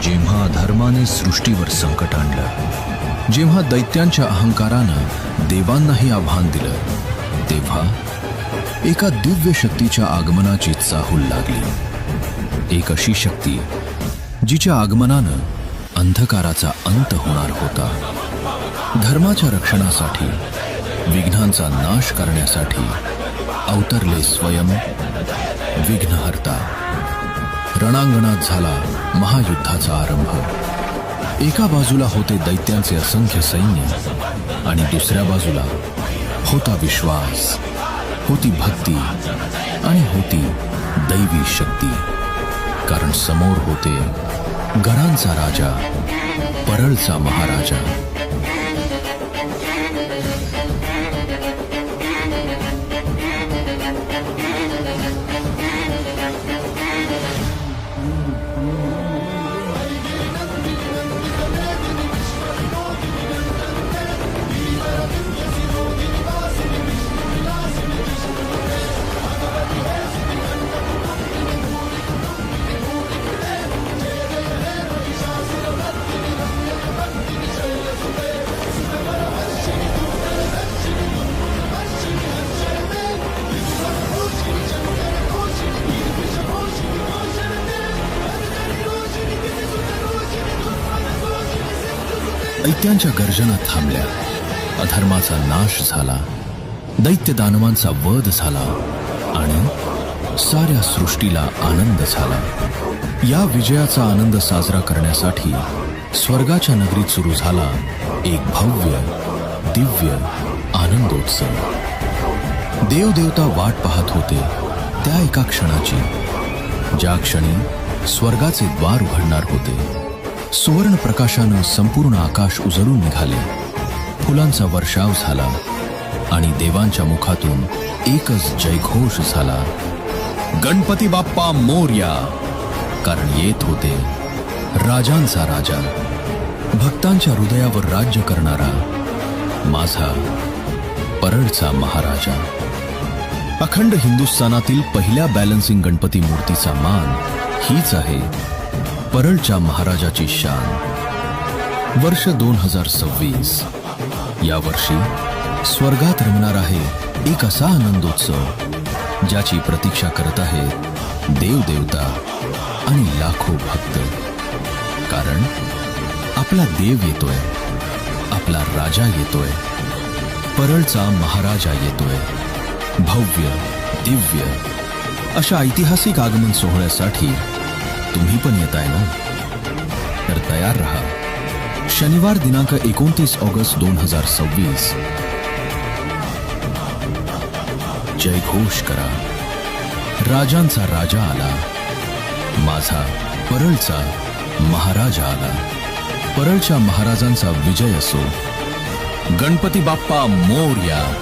जेव्हा धर्माने सृष्टीवर संकट आणलं, जेव्हा दैत्यांच्या अहंकारानं देवांनाही आव्हान दिलं, तेव्हा एका दिव्य शक्तीच्या आगमनाची चाहूल लागली. एक अशी शक्ती जिच्या आगमनानं अंधकाराचा अंत होणार होता. धर्माच्या रक्षणासाठी, विघ्नांचा नाश करण्यासाठी अवतरले स्वयं विघ्नहर्ता. रणांगणात झाला महायुद्धाचा आरंभ. एका बाजूला होते दैत्यांचे असंख्य सैन्य आणि दुसऱ्या बाजूला होता विश्वास, होती भक्ती आणि होती दैवी शक्ती. कारण समोर होते गडांचा राजा, परळचा महाराजा. दैत्यांच्या गर्जना थांबल्या, अधर्माचा नाश झाला, दैत्य दानवांचा वध झाला आणि साऱ्या सृष्टीला आनंद झाला. या विजयाचा आनंद साजरा करण्यासाठी स्वर्गाच्या नगरीत सुरू झाला एक भव्य दिव्य आनंदोत्सव. देवदेवता वाट पाहत होते त्या एका क्षणाची, ज्या क्षणी स्वर्गाचे द्वार उघडणार होते. सुवर्ण प्रकाशानं संपूर्ण आकाश उजळून निघाले, फुलांचा वर्षाव झाला आणि देवांच्या मुखातून एकच जयघोष झाला, गणपती बाप्पा मोरया. कारण येत होते राजांचा राजा, भक्तांच्या हृदयावर राज्य करणारा माझा परळचा महाराजा. अखंड हिंदुस्थानातील पहिल्या बॅलन्सिंग गणपती मूर्तीचा मान हीच आहे परळच्या महाराजाची शान. वर्ष 2026. या वर्षी स्वर्गात रमणार आहे एक असा आनंदोत्सव ज्याची प्रतीक्षा करत आहेत देवदेवता आणि लाखो भक्त. कारण आपला देव येतोय, आपला राजा येतोय, परळचा महाराजा येतोय. भव्य दिव्य अशा ऐतिहासिक आगमन सोहळ्यासाठी तुम्ही पण येताय ना? तर तयार रहा. शनिवार दिनांक 29 ऑगस्ट 2026. जयघोष करा. राजांचा राजा आला, माझा परळचा महाराजा आला. परळच्या महाराजांचा विजय असो. गणपती बाप्पा मोरया.